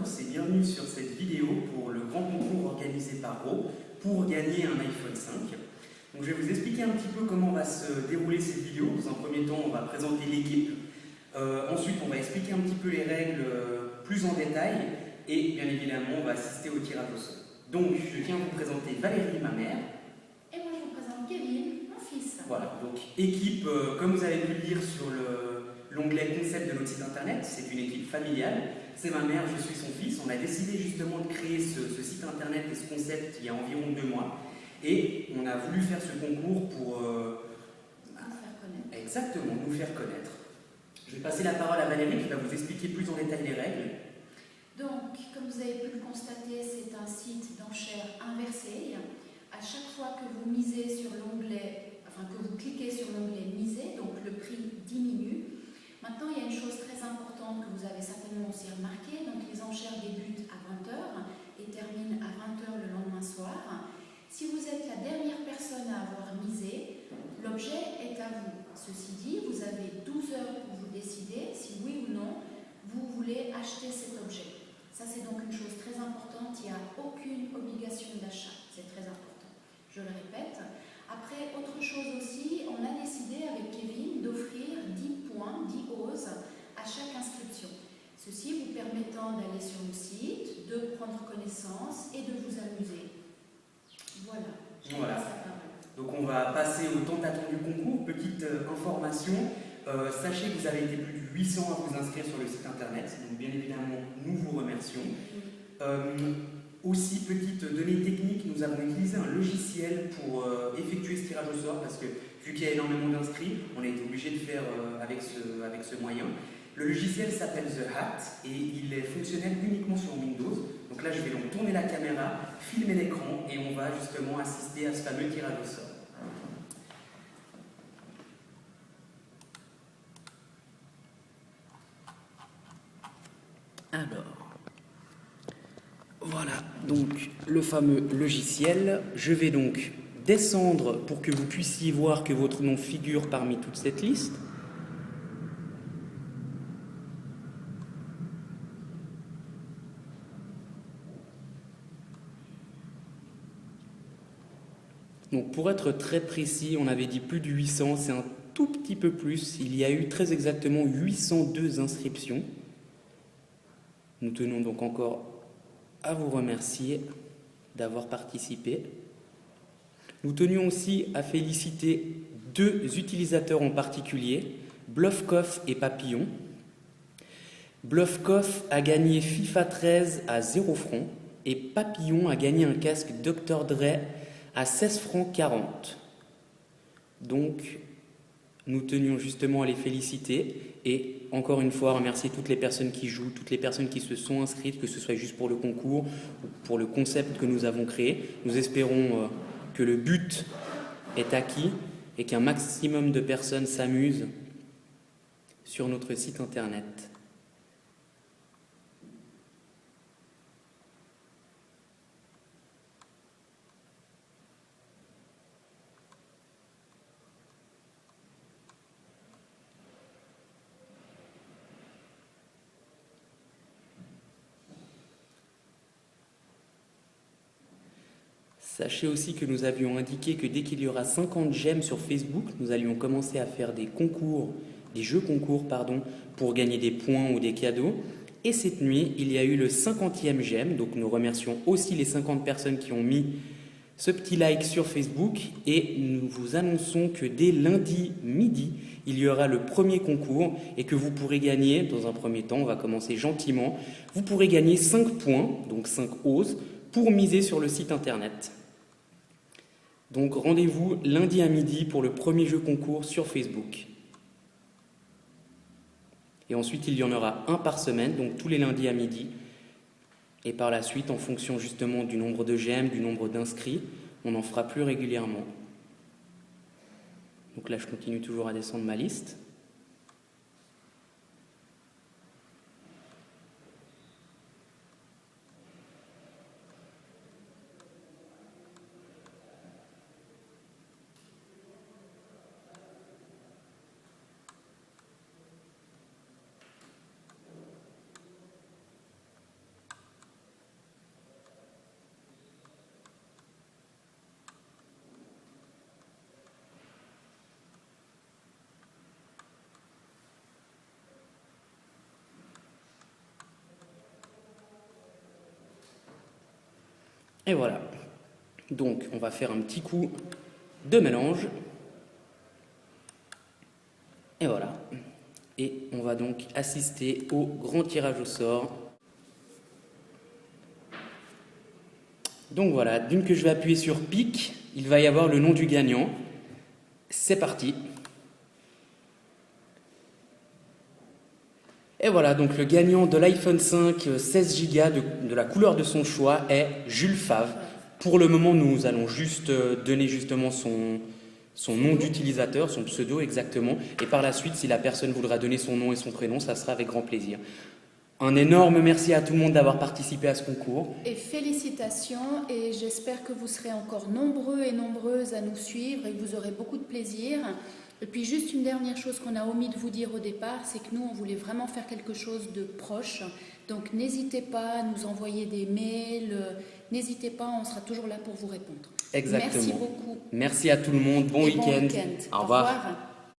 tous et bienvenue sur cette vidéo pour le grand concours organisé par RAW pour gagner un iPhone 5. Donc, je vais vous expliquer un petit peu comment va se dérouler cette vidéo. Dans un premier temps, on va présenter l'équipe. Ensuite, on va expliquer un petit peu les règles plus en détail et bien évidemment, on va assister au tirage au sort. Donc, je tiens à vous présenter Valérie, ma mère. Et moi, je vous présente Kevin, mon fils. Voilà, donc équipe, comme vous avez pu le lire sur l'onglet concept de notre site internet, c'est une équipe familiale. C'est ma mère, je suis son fils. On a décidé justement de créer ce site internet et ce concept il y a environ 2 mois. Et on a voulu faire ce concours pour nous faire connaître. Exactement, nous faire connaître. Je vais passer la parole à Valérie qui va vous expliquer plus en détail les règles. Donc, comme vous avez pu le constater, c'est un site d'enchères inversé. À chaque fois que vous misez sur l'onglet, enfin que vous cliquez sur l'onglet miser, donc le prix diminue. Maintenant, il y a une chose très importante que vous avez certainement aussi remarqué. Donc, les enchères débutent à 20h et terminent à 20h le lendemain soir. Si vous êtes la dernière personne à avoir misé, l'objet est à vous. Ceci dit, vous avez 12 heures pour vous décider si oui ou non vous voulez acheter cet objet. Ça, c'est donc une chose très importante. Il n'y a aucune obligation d'achat. C'est très important. Je le répète. Après, autre chose aussi, on a décidé avec Kevin d'offrir 10 points, 10 oses à chaque inscription. Ceci vous permettant d'aller sur le site, de prendre connaissance et de vous amuser. Voilà. Voilà. Donc on va passer au temps attendu concours. Petite information, sachez que vous avez été plus de 800 à vous inscrire sur le site internet. Donc bien évidemment, nous vous remercions. Aussi, petite donnée technique, nous avons utilisé un logiciel pour effectuer ce tirage au sort parce que vu qu'il y a énormément d'inscrits, on a été obligé de faire avec ce moyen. Le logiciel s'appelle The Hat et il est fonctionnel uniquement sur Windows. Donc là, je vais donc tourner la caméra, filmer l'écran et on va justement assister à ce fameux tirage au sort. Alors, voilà, donc le fameux logiciel. Je vais donc descendre pour que vous puissiez voir que votre nom figure parmi toute cette liste. Donc pour être très précis, on avait dit plus de 800, c'est un tout petit peu plus. Il y a eu très exactement 802 inscriptions. Nous tenons donc encore à vous remercier d'avoir participé. Nous tenions aussi à féliciter 2 utilisateurs en particulier, Bluffcoff et Papillon. Bluffcoff a gagné FIFA 13 à 0 francs et Papillon a gagné un casque Dr. Dre à 16 francs 40. Donc, nous tenions justement à les féliciter et encore une fois remercier toutes les personnes qui jouent, toutes les personnes qui se sont inscrites, que ce soit juste pour le concours ou pour le concept que nous avons créé. Nous espérons que le but est acquis et qu'un maximum de personnes s'amusent sur notre site internet. Sachez aussi que nous avions indiqué que dès qu'il y aura 50 j'aime sur Facebook, nous allions commencer à faire des jeux concours, pour gagner des points ou des cadeaux. Et cette nuit, il y a eu le 50e j'aime, donc nous remercions aussi les 50 personnes qui ont mis ce petit like sur Facebook. Et nous vous annonçons que dès lundi midi, il y aura le premier concours et que vous pourrez gagner, dans un premier temps, on va commencer gentiment, vous pourrez gagner 5 points, donc 5 oses, pour miser sur le site internet. Donc rendez-vous lundi à midi pour le premier jeu concours sur Facebook. Et ensuite, il y en aura un par semaine, donc tous les lundis à midi. Et par la suite, en fonction justement du nombre de j'aime, du nombre d'inscrits, on en fera plus régulièrement. Donc là, je continue toujours à descendre ma liste. Et voilà. Donc, on va faire un petit coup de mélange. Et voilà. Et on va donc assister au grand tirage au sort. Donc voilà, d'une que je vais appuyer sur pic, il va y avoir le nom du gagnant. C'est parti. Et voilà, donc le gagnant de l'iPhone 5 16 Go de la couleur de son choix est Jules Favre. Pour le moment, nous allons juste donner justement son nom d'utilisateur, son pseudo exactement. Et par la suite, si la personne voudra donner son nom et son prénom, ça sera avec grand plaisir. Un énorme merci à tout le monde d'avoir participé à ce concours. Et félicitations, et j'espère que vous serez encore nombreux et nombreuses à nous suivre et que vous aurez beaucoup de plaisir. Et puis juste une dernière chose qu'on a omis de vous dire au départ, c'est que nous, on voulait vraiment faire quelque chose de proche. Donc n'hésitez pas à nous envoyer des mails, n'hésitez pas, on sera toujours là pour vous répondre. Exactement. Merci beaucoup. Merci à tout le monde, bon Et bon week-end. week-end. Au revoir.